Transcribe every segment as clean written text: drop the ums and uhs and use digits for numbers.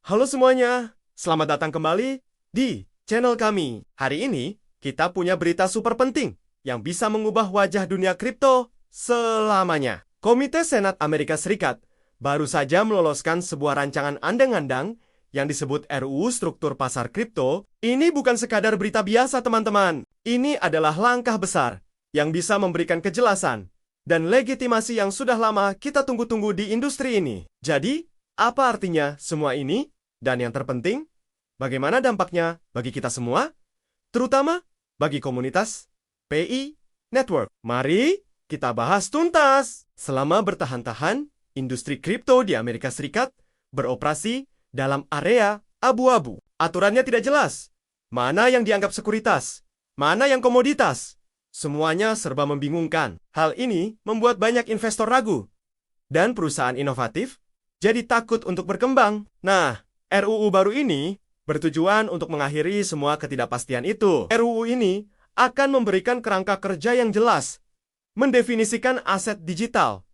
Halo semuanya, selamat datang kembali di channel kami. Hari ini, kita punya berita super penting yang bisa mengubah wajah dunia kripto selamanya. Komite Senat Amerika Serikat baru saja meloloskan sebuah rancangan undang-undang yang disebut RUU Struktur Pasar Kripto. Ini bukan sekadar berita biasa, teman-teman. Ini adalah langkah besar yang bisa memberikan kejelasan dan legitimasi yang sudah lama kita tunggu-tunggu di industri ini. Jadi, apa artinya semua ini? Dan yang terpenting, bagaimana dampaknya bagi kita semua? Terutama bagi komunitas PI Network. Mari kita bahas tuntas. Selama bertahan-tahan, industri kripto di Amerika Serikat beroperasi dalam area abu-abu. Aturannya tidak jelas. Mana yang dianggap sekuritas? Mana yang komoditas? Semuanya serba membingungkan. Hal ini membuat banyak investor ragu. Dan perusahaan inovatif jadi takut untuk berkembang. Nah, RUU baru ini bertujuan untuk mengakhiri semua ketidakpastian itu. RUU ini akan memberikan kerangka kerja yang jelas, mendefinisikan aset digital,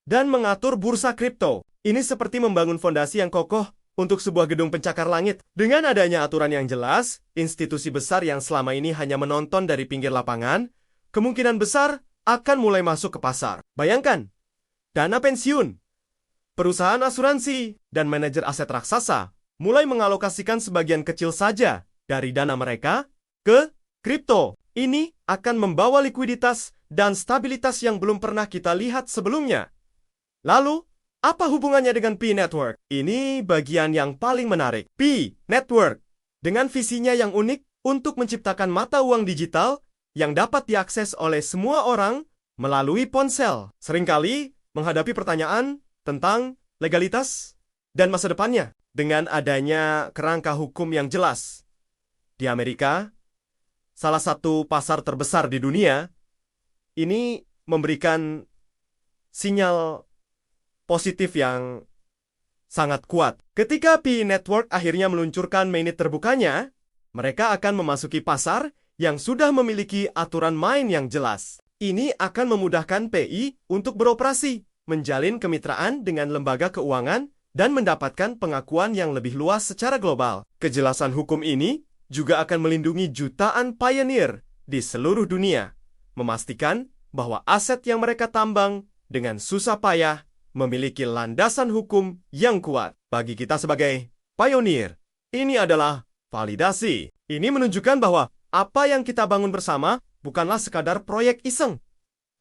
dan mengatur bursa kripto. Ini seperti membangun fondasi yang kokoh untuk sebuah gedung pencakar langit. Dengan adanya aturan yang jelas, institusi besar yang selama ini hanya menonton dari pinggir lapangan, kemungkinan besar akan mulai masuk ke pasar. Bayangkan, dana pensiun, perusahaan asuransi, dan manajer aset raksasa mulai mengalokasikan sebagian kecil saja dari dana mereka ke kripto. Ini akan membawa likuiditas dan stabilitas yang belum pernah kita lihat sebelumnya. Lalu, apa hubungannya dengan Pi Network? Ini bagian yang paling menarik. Pi Network, dengan visinya yang unik untuk menciptakan mata uang digital yang dapat diakses oleh semua orang melalui ponsel. Seringkali menghadapi pertanyaan tentang legalitas dan masa depannya. Dengan adanya kerangka hukum yang jelas di Amerika, salah satu pasar terbesar di dunia, ini memberikan sinyal positif yang sangat kuat. Ketika Pi Network akhirnya meluncurkan mainnet terbukanya, mereka akan memasuki pasar yang sudah memiliki aturan main yang jelas. Ini akan memudahkan PI untuk beroperasi, menjalin kemitraan dengan lembaga keuangan, dan mendapatkan pengakuan yang lebih luas secara global. Kejelasan hukum ini juga akan melindungi jutaan pioneer di seluruh dunia, memastikan bahwa aset yang mereka tambang dengan susah payah memiliki landasan hukum yang kuat. Bagi kita sebagai pioneer, ini adalah validasi. Ini menunjukkan bahwa apa yang kita bangun bersama bukanlah sekadar proyek iseng,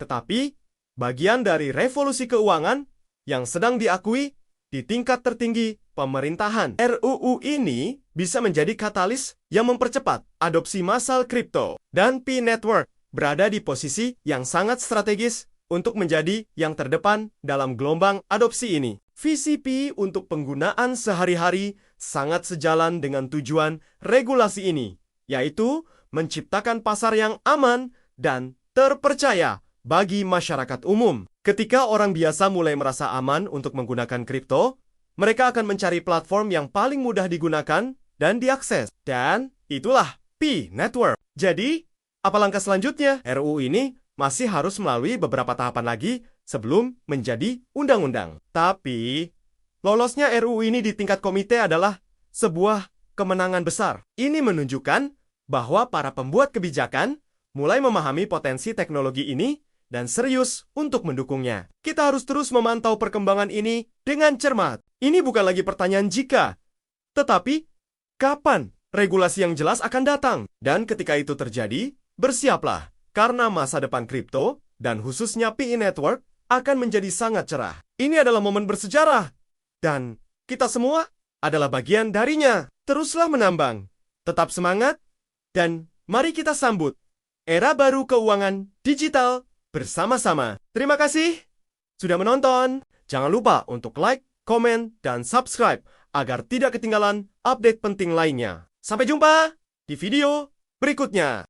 tetapi bagian dari revolusi keuangan yang sedang diakui di tingkat tertinggi pemerintahan. RUU ini bisa menjadi katalis yang mempercepat adopsi massal kripto. Dan Pi Network berada di posisi yang sangat strategis untuk menjadi yang terdepan dalam gelombang adopsi ini. Visi Pi untuk penggunaan sehari-hari sangat sejalan dengan tujuan regulasi ini, yaitu menciptakan pasar yang aman dan terpercaya bagi masyarakat umum. Ketika orang biasa mulai merasa aman untuk menggunakan kripto, mereka akan mencari platform yang paling mudah digunakan dan diakses. Dan itulah Pi Network. Jadi, apa langkah selanjutnya? RUU ini masih harus melalui beberapa tahapan lagi sebelum menjadi undang-undang. Tapi, lolosnya RUU ini di tingkat komite adalah sebuah kemenangan besar. Ini menunjukkan bahwa para pembuat kebijakan mulai memahami potensi teknologi ini dan serius untuk mendukungnya. Kita harus terus memantau perkembangan ini dengan cermat. Ini bukan lagi pertanyaan jika, tetapi kapan regulasi yang jelas akan datang. Dan ketika itu terjadi, bersiaplah, karena masa depan kripto, dan khususnya Pi Network, akan menjadi sangat cerah. Ini adalah momen bersejarah, dan kita semua adalah bagian darinya. Teruslah menambang, tetap semangat, dan mari kita sambut era baru keuangan digital bersama-sama. Terima kasih sudah menonton. Jangan lupa untuk like, komen, dan subscribe agar tidak ketinggalan update penting lainnya. Sampai jumpa di video berikutnya.